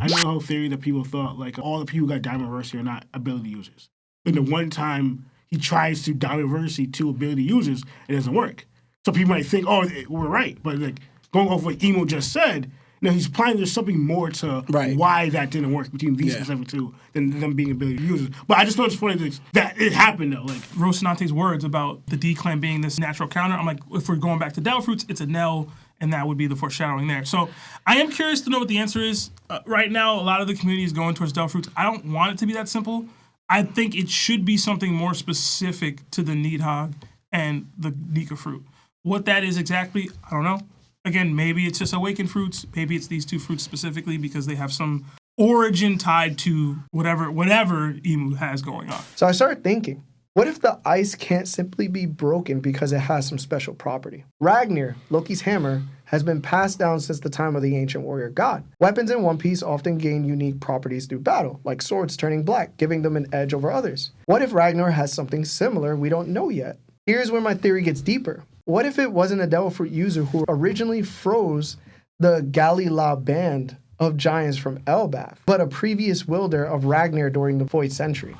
I know the whole theory that people thought, like, all the people who got Domi Reversi are not ability users. And the one time he tries to Domi Reversi to ability users, it doesn't work. So people might think, oh, we're right. But, like, going off what Emo just said, he's implying there's something more to why that didn't work between these specific two than them being ability users. But I just thought it's funny that it happened, though. Like Rocinante's words about the D-Clan being this natural counter, I'm like, if we're going back to Devil Fruits, it's a Nell, and that would be the foreshadowing there. So I am curious to know what the answer is. Right now, a lot of the community is going towards Devil Fruits. I don't want it to be that simple. I think it should be something more specific to the Nidhogg and the Nika fruit. What that is exactly, I don't know. Again, maybe it's just awakened fruits. Maybe it's these two fruits specifically because they have some origin tied to whatever Emu has going on. So I started thinking, what if the ice can't simply be broken because it has some special property? Ragnir, Loki's hammer, has been passed down since the time of the ancient warrior god. Weapons in One Piece often gain unique properties through battle, like swords turning black, giving them an edge over others. What if Ragnir has something similar we don't know yet? Here's where my theory gets deeper. What if it wasn't a Devil Fruit user who originally froze the Galila band of giants from Elbaf, but a previous wielder of Ragnir during the Void Century?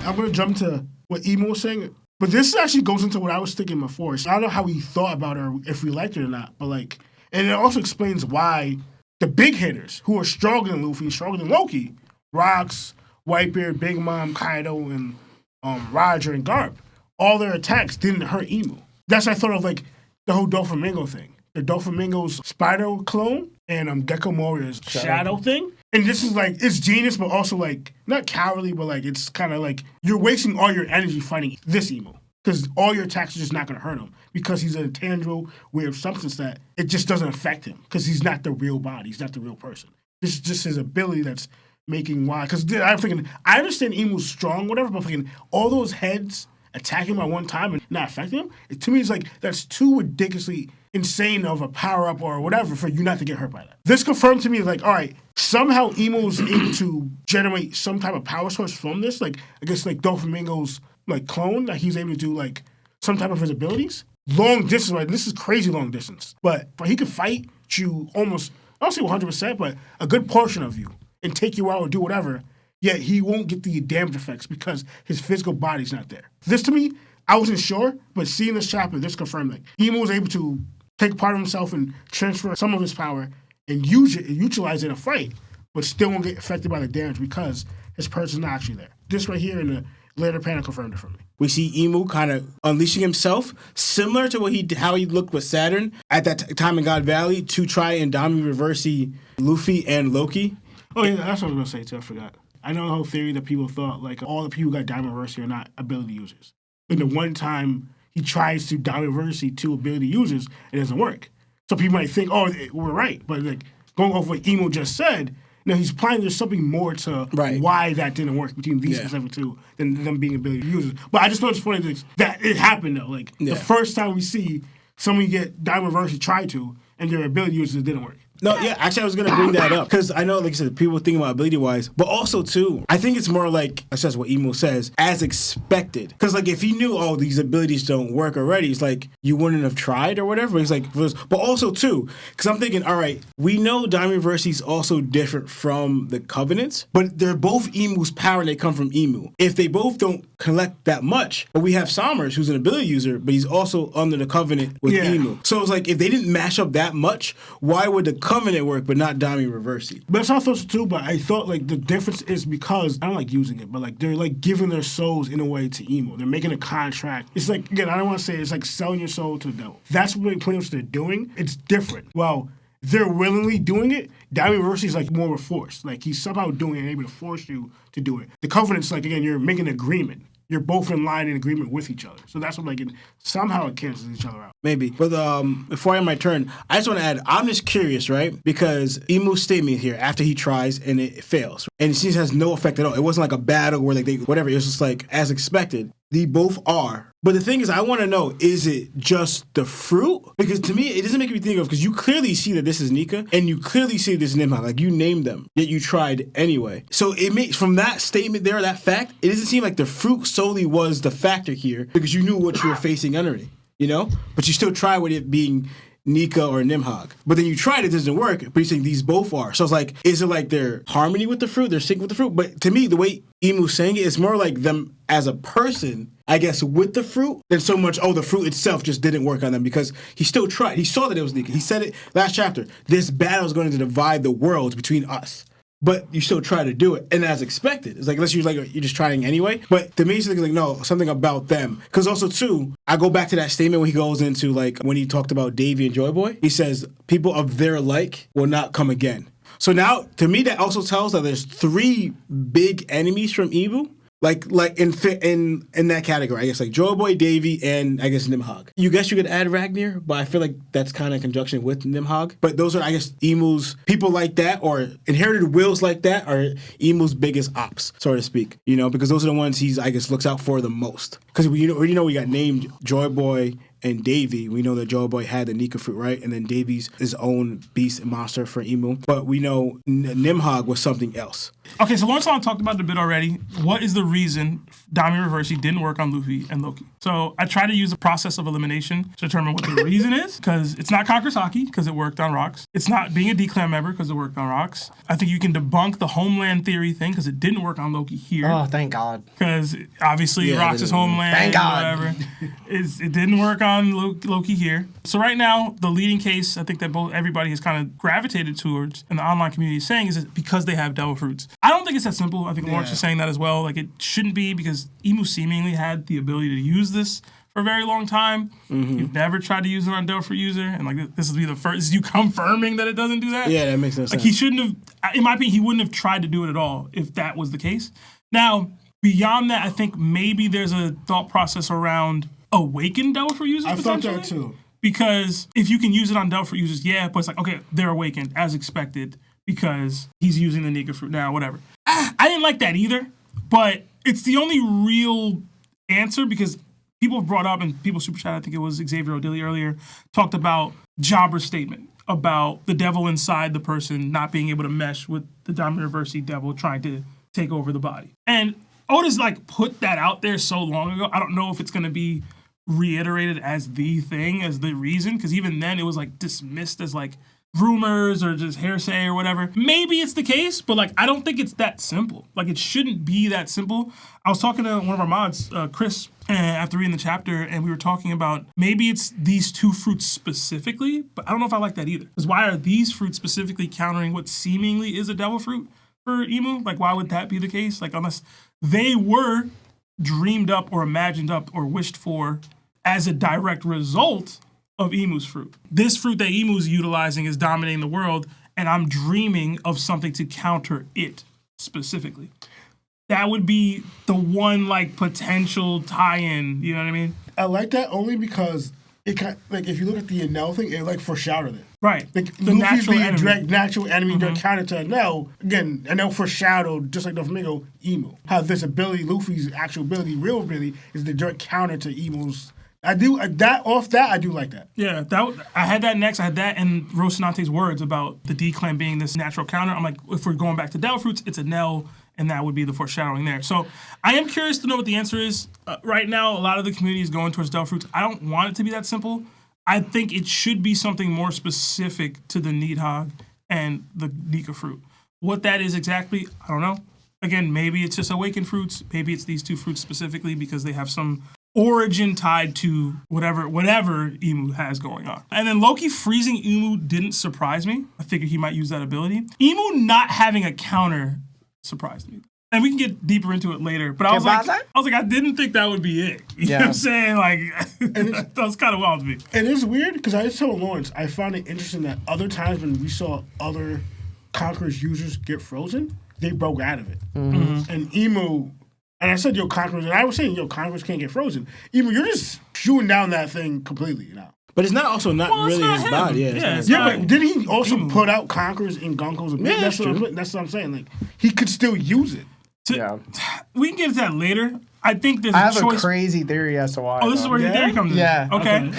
I'm going to jump to what Emo was saying, but this actually goes into what I was thinking before. So I don't know how we thought about her, if we liked it or not, but like, and it also explains why the big hitters who are stronger than Luffy, stronger than Loki, Rocks, Whitebeard, Big Mom, Kaido, and Roger and Garp, all their attacks didn't hurt Emu. That's what I thought of, like, the whole Doflamingo thing. The Doflamingo's Spider clone and Gecko Moria's Shadow thing. And this is, like, it's genius, but also, like, not cowardly, but, like, it's kind of like you're wasting all your energy fighting this Emu. Because all your attacks are just not going to hurt him. Because he's a tangible, weird substance that it just doesn't affect him. Because he's not the real body. He's not the real person. This is just his ability that's making why. Because I'm thinking, I understand Emu's strong, whatever, but I'm thinking all those heads attacking him at one time and not affecting him, to me, it's like that's too ridiculously insane of a power-up or whatever for you not to get hurt by that. This confirmed to me, like, all right, somehow Emo was able to generate some type of power source from this. Like, I guess, like, Doflamingo's, like, clone, that he's able to do, like, some type of his abilities. Long distance, right? This is crazy long distance. But he could fight you almost, I don't say 100%, but a good portion of you and take you out or do whatever. Yet he won't get the damage effects because his physical body's not there. This, to me, I wasn't sure, but seeing this chapter, this confirmed that Emo was able to take part of himself and transfer some of his power and utilize it in a fight, but still won't get affected by the damage because his person's not actually there. This right here in the later panel confirmed it for me. We see Emu kind of unleashing himself, similar to how he looked with Saturn at that time in God Valley, to try and Domi Reversi Luffy and Loki. Oh, yeah, that's what I was going to say, too. I forgot. I know the whole theory that people thought, like, all the people who got Domi Reversi are not ability users. And the one time he tries to Domi Reversi to ability users, it doesn't work. So people might think, oh, we're right. But, like, going off what Emo just said, he's implying there's something more to why that didn't work between these specific two than them being ability users. But I just thought it's funny that it happened, though. Like, the first time we see somebody get Domi Reversi try to, and their ability users didn't work. No, yeah, actually, I was going to bring that up because I know, like I said, people think about ability-wise, but also, too, I think it's more like, that's just what Emo says, as expected. Because, like, if he knew, oh, these abilities don't work already, it's like, you wouldn't have tried or whatever. It's like, but also, too, because I'm thinking, all right, we know Domi Reversi is also different from the Covenants, but they're both Emu's power and they come from Emu. If they both don't collect that much, but we have Sommers, who's an ability user, but he's also under the Covenant with Emu. So it's like, if they didn't mash up that much, why would the Covenant work, but not Domi Reversi? But that's how I thought so too, but I thought, like, the difference is because, I don't like using it, but, like, they're, like, giving their souls in a way to Emo. They're making a contract. It's like, again, I don't want to say it's like selling your soul to the devil. That's what pretty much they're doing. It's different. Well, they're willingly doing it. Domi Reversi is, like, more of a force. Like, he's somehow doing it and able to force you to do it. The Covenant's, like, again, you're making an agreement. You're both in line in agreement with each other. So that's what, like, somehow it cancels each other out. Maybe. But before I end my turn, I just want to add, I'm just curious, right? Because Emu's statement here, after he tries and it fails, and it seems it has no effect at all. It wasn't like a battle where, like, whatever. It was just, like, as expected. They both are. But the thing is, I want to know, is it just the fruit? Because to me, it doesn't make me think of, because you clearly see that this is Nika, and you clearly see this is Nibelheim. Like, you named them, yet you tried anyway. So it makes, from that statement there, that fact, it doesn't seem like the fruit solely was the factor here, because you knew what you were facing underneath, you know? But you still try with it being Nika or Nimhog. But then you tried it doesn't work, but you're saying these both are. So it's like, is it like they're harmony with the fruit, they're sync with the fruit? But to me, the way Imu's saying it, it's more like them as a person, I guess, with the fruit, than so much, the fruit itself just didn't work on them, because he still tried. He saw that it was Nika. He said it last chapter. This battle is going to divide the worlds between us. But you still try to do it, and as expected, it's like, unless you're just trying anyway. But to me, it's like no, something about them. Because also too, I go back to that statement when he goes into like when he talked about Davy and Joy Boy. He says people of their like will not come again. So now, to me, that also tells that there's 3 big enemies from Imu. Like in that category, I guess, like Joy Boy, Davy, and I guess Nimhog. You could add Ragnir, but I feel like that's kind of in conjunction with Nimhog. But those are, I guess, Imu's people like that, or inherited wills like that, are Imu's biggest ops, so to speak. Because those are the ones he's, I guess, looks out for the most. Because we got named Joy Boy and Davy. We know that Joy Boy had the Nika fruit, right? And then Davy's his own beast and monster for Imu. But we know Nimhog was something else. Okay, so Lawrence talked about it a bit already. What is the reason Domi Reversi didn't work on Luffy and Loki? So I try to use a process of elimination to determine what the reason is, because it's not Conqueror's Haki, because it worked on rocks. It's not being a D-Clan member, because it worked on rocks. I think you can debunk the homeland theory thing, because it didn't work on Loki here. Oh, thank God. Because obviously rocks is homeland. Thank God. Whatever. It didn't work on Loki here. So right now, the leading case, I think that everybody has kind of gravitated towards, and the online community is saying, is that because they have Devil Fruits. I don't think it's that simple. I think Lawrence is saying that as well. Like, it shouldn't be, because Imu seemingly had the ability to use this for a very long time. Mm-hmm. You've never tried to use it on Devil Fruit user, and like this will be the first. Is you confirming that it doesn't do that? Yeah, that makes no sense. Like, he shouldn't have. In my opinion, he wouldn't have tried to do it at all if that was the case. Now, beyond that, I think maybe there's a thought process around awakened Devil Fruit users. I thought that too. Because if you can use it on Devil Fruit users, but it's like, okay, they're awakened as expected because he's using the Nika fruit now, whatever. I didn't like that either, but it's the only real answer, because people have brought up, and people super chat, I think it was Xavier O'Dilly earlier, talked about Jobber's statement about the devil inside the person not being able to mesh with the Domi Reversi devil trying to take over the body. And Oda's like put that out there so long ago. I don't know if it's going to be reiterated as the thing, as the reason, because even then it was like dismissed as like rumors or just hearsay or whatever. Maybe it's the case, but like I don't think it's that simple. Like, it shouldn't be that simple. I was talking to one of our mods, Chris, after reading the chapter, and we were talking about maybe it's these 2 fruits specifically, but I don't know if I like that either. Because why are these fruits specifically countering what seemingly is a devil fruit for Imu? Like, why would that be the case? Like, unless they were dreamed up or imagined up or wished for as a direct result of Imu's fruit. This fruit that Imu's utilizing is dominating the world, and I'm dreaming of something to counter it specifically. That would be the one like potential tie-in. You know what I mean? I like that only because it kind like if you look at the Enel thing, it like foreshadowed it. Right. Like the Luffy's natural the enemy. direct natural enemy direct counter to Enel. Again, Enel foreshadowed, just like Doflamingo, Imu. How this ability, Luffy's actual ability, real ability, is the direct counter to Imu's. I do I do like that. Yeah, I had that next. I had that and Rocinante's words about the D-Clan being this natural counter. I'm like, if we're going back to Devil Fruits, it's Enel, and that would be the foreshadowing there. So I am curious to know what the answer is. Right now, a lot of the community is going towards Devil Fruits. I don't want it to be that simple. I think it should be something more specific to the Nidhogg and the Nika fruit. What that is exactly, I don't know. Again, maybe it's just awakened fruits. Maybe it's these 2 fruits specifically because they have some origin tied to whatever Imu has going on. And then Loki freezing Imu didn't surprise me. I figured he might use that ability. Imu not having a counter surprised me. And we can get deeper into it later. But I was like, I didn't think that would be it. You know what I'm saying? Like, that was kind of wild to me. And it's weird because I just told Lawrence, I found it interesting that other times when we saw other Conqueror's users get frozen, they broke out of it. Mm-hmm. And Imu, and I said, Conquerors, and I was saying, Conquerors can't get frozen. Imu, you're just shooting down that thing completely now. But it's not also not really not his him. body. Yeah, but didn't he also put out Conquerors in Gunko's ability? Yeah, that's what I'm saying. Like, he could still use it. We can get into that later. I think there's I have choice. a crazy theory as to why. Oh, this is where your theory comes in. Yeah. Okay.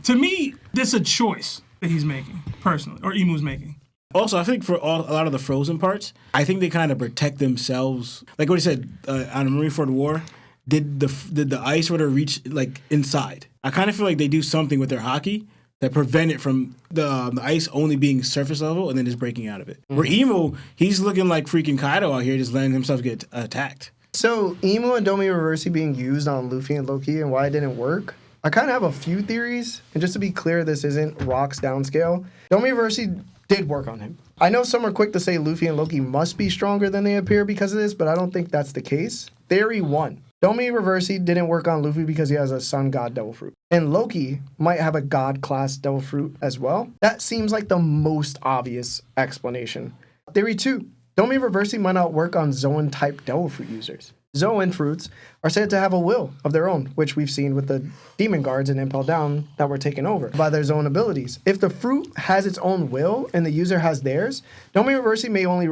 To me, this is a choice that he's making, personally, or Imu's making. Also, I think for a lot of the frozen parts, I think they kind of protect themselves. Like what he said on Marineford War, did the ice sort of reach like inside? I kind of feel like they do something with their hockey that prevent it from the ice only being surface level and then just breaking out of it. Where Emu, he's looking like freaking Kaido out here, just letting himself get attacked. So Emu and Domi Reversi being used on Luffy and Loki and why it didn't work, I kind of have a few theories. And just to be clear, this isn't Rock's downscale. Domi Reversi did work on him. I know some are quick to say Luffy and Loki must be stronger than they appear because of this, but I don't think that's the case. Theory 1. Domi Reversi didn't work on Luffy because he has a sun god devil fruit. And Loki might have a god class devil fruit as well. That seems like the most obvious explanation. Theory 2. Domi Reversi might not work on Zoan type devil fruit users. Zoan fruits are said to have a will of their own, which we've seen with the demon guards in Impel Down that were taken over by their Zoan abilities. If the fruit has its own will and the user has theirs, Domi Reversi may only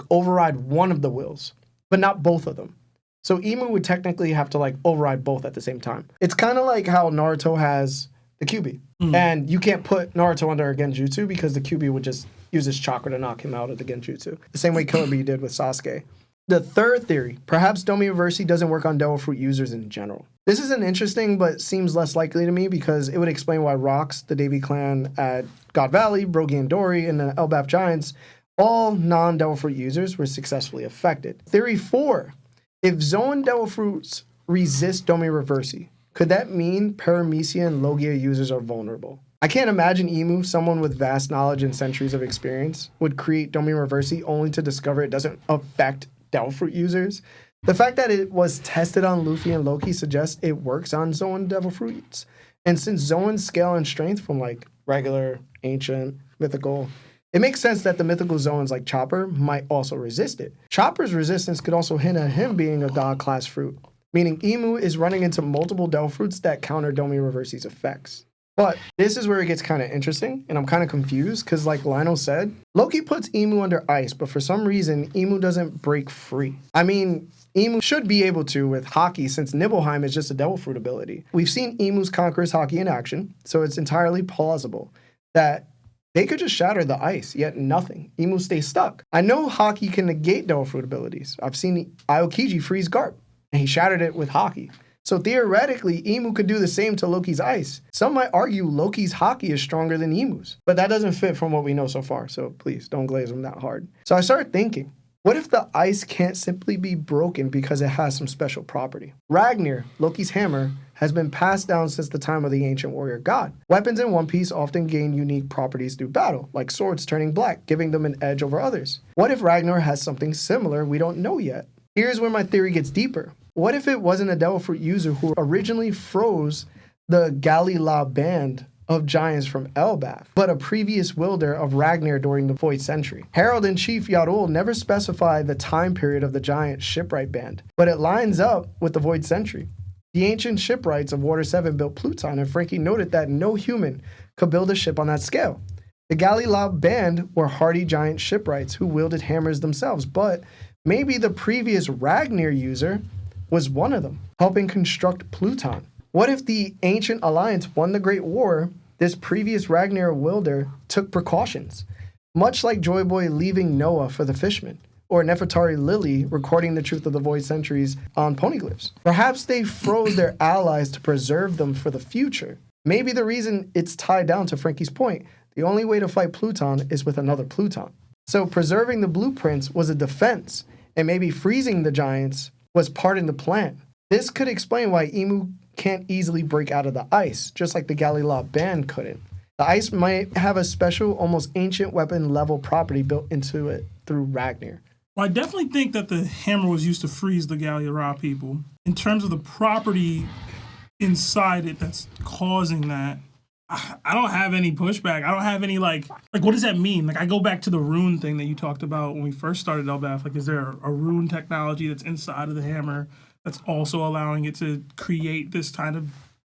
override one of the wills, but not both of them. So Emu would technically have to override both at the same time. It's kind of like how Naruto has the Kyuubi. And you can't put Naruto under a Genjutsu because the Kyuubi would just use his chakra to knock him out of the Genjutsu. The same way Killer Bee did with Sasuke. The third theory, perhaps Domi Reversi doesn't work on devil fruit users in general. This isn't interesting, but seems less likely to me because it would explain why Rocks, the Davy clan at God Valley, Brogy and Dory, and the Elbaf Giants, all non-devil fruit users were successfully affected. Theory 4, if Zoan devil fruits resist Domi Reversi, could that mean Paramecia and Logia users are vulnerable? I can't imagine Emu, someone with vast knowledge and centuries of experience, would create Domi Reversi only to discover it doesn't affect devil fruit users. The fact that it was tested on Luffy and Loki suggests it works on Zoan devil fruits. And since Zoan's scale and strength from regular, ancient, mythical, it makes sense that the mythical Zoans like Chopper might also resist it. Chopper's resistance could also hint at him being a god class fruit, meaning Emu is running into multiple devil fruits that counter Domi Reversi's effects. But this is where it gets kind of interesting, and I'm kind of confused, because like Lionel said, Loki puts Emu under ice, but for some reason, Emu doesn't break free. I mean, Emu should be able to with Haki, since Nibelheim is just a devil fruit ability. We've seen Emu's Conqueror's Haki in action, so it's entirely plausible that they could just shatter the ice, yet nothing. Emu stays stuck. I know Haki can negate devil fruit abilities. I've seen Aokiji freeze Garp, and he shattered it with Haki. So theoretically, Emu could do the same to Loki's ice. Some might argue Loki's Haki is stronger than Emu's, but that doesn't fit from what we know so far, so please don't glaze him that hard. So I started thinking, what if the ice can't simply be broken because it has some special property? Ragnir, Loki's hammer, has been passed down since the time of the ancient warrior god. Weapons in One Piece often gain unique properties through battle, like swords turning black, giving them an edge over others. What if Ragnir has something similar we don't know yet? Here's where my theory gets deeper. What if it wasn't a devil fruit user who originally froze the Galila band of giants from Elbaf, but a previous wielder of Ragnir during the Void Century? Herald-in-Chief Yarul never specified the time period of the giant shipwright band, but it lines up with the Void Century. The ancient shipwrights of Water 7 built Pluton, and Frankie noted that no human could build a ship on that scale. The Galila band were hardy giant shipwrights who wielded hammers themselves, but maybe the previous Ragnir user was one of them, helping construct Pluton. What if the Ancient Alliance won the Great War? This previous Ragnir wielder took precautions, much like Joy Boy leaving Noah for the Fishman, or Nefertari Lily recording the truth of the Void Centuries on poneglyphs. Perhaps they froze their allies to preserve them for the future. Maybe the reason it's tied down to Frankie's point, the only way to fight Pluton is with another Pluton. So preserving the blueprints was a defense, and maybe freezing the giants was part in the plan. This could explain why Emu can't easily break out of the ice, just like the Galila band couldn't. The ice might have a special, almost ancient weapon level property built into it through Ragnir. Well, I definitely think that the hammer was used to freeze the Gallia people. In terms of the property inside it that's causing that, I don't have any pushback. I don't have any like what does that mean? Like I go back to the rune thing that you talked about when we first started Elbaf. Like, is there a rune technology that's inside of the hammer that's also allowing it to create this kind of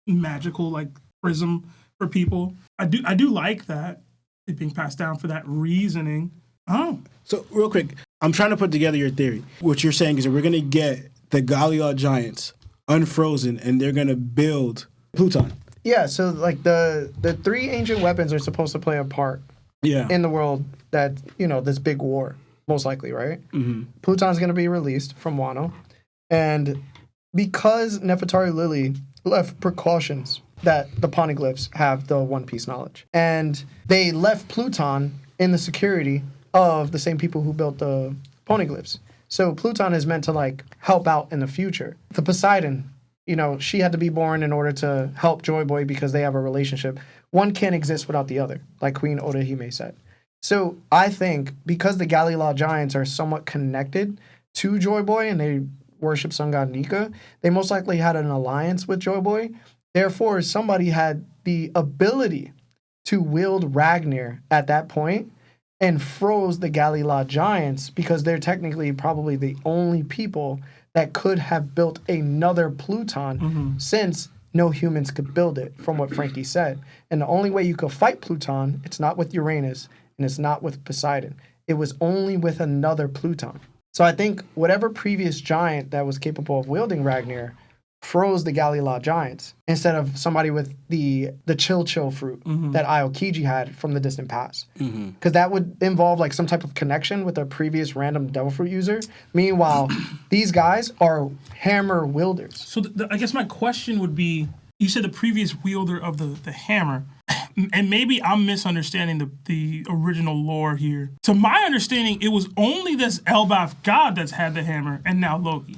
magical prism for people? I do like that it being passed down for that reasoning. Oh, so real quick, I'm trying to put together your theory. What you're saying is that we're gonna get the Gallia giants unfrozen, and they're gonna build Pluton. Yeah, so the three ancient weapons are supposed to play a part in the world that, this big war, most likely, right? Mm-hmm. Pluton's going to be released from Wano. And because Nefertari Lily left precautions that the poneglyphs have the One Piece knowledge. And they left Pluton in the security of the same people who built the poneglyphs. So Pluton is meant to like help out in the future. The Poseidon, you know, she had to be born in order to help Joy Boy because they have a relationship. One can't exist without the other, like Queen Orihime said. So I think because the Galley Law Giants are somewhat connected to Joy Boy and they worship Sun God Nika, they most likely had an alliance with Joy Boy. Therefore, somebody had the ability to wield Ragnir at that point and froze the Galley Law Giants because they're technically probably the only people that could have built another Pluton since no humans could build it, from what Frankie said. And the only way you could fight Pluton, it's not with Uranus and it's not with Poseidon. It was only with another Pluton. So I think whatever previous giant that was capable of wielding Ragnir froze the Galley Law Giants instead of somebody with the chill fruit that Aokiji had from the distant past. Because that would involve like some type of connection with a previous random Devil Fruit user. Meanwhile, these guys are hammer wielders. So I guess my question would be, you said the previous wielder of the hammer, and maybe I'm misunderstanding the original lore here. To my understanding, it was only this Elbaf god that's had the hammer, and now Loki.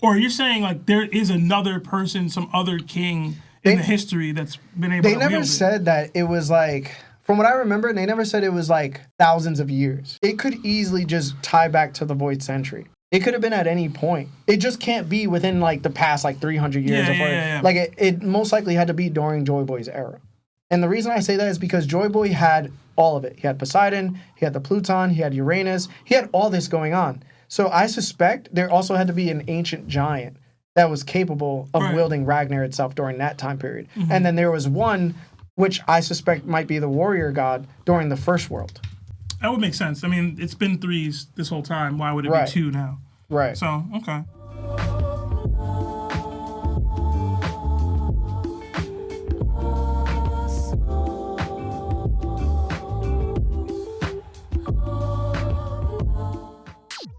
Or you're saying like there is another person, some other king in the history that's been able to wield it? They never said that it was like, from what I remember, they never said it was like thousands of years. It could easily just tie back to the Void Century. It could have been at any point. It just can't be within like the past like 300 years. Like it most likely had to be during Joy Boy's era. And the reason I say that is because Joy Boy had all of it. He had Poseidon, he had the Pluton, he had Uranus, he had all this going on. So I suspect there also had to be an ancient giant that was capable of wielding Ragnir itself during that time period. And then there was one, which I suspect might be the warrior god during the first world. That would make sense. I mean, it's been threes this whole time. Why would it be two now? Right. So, okay.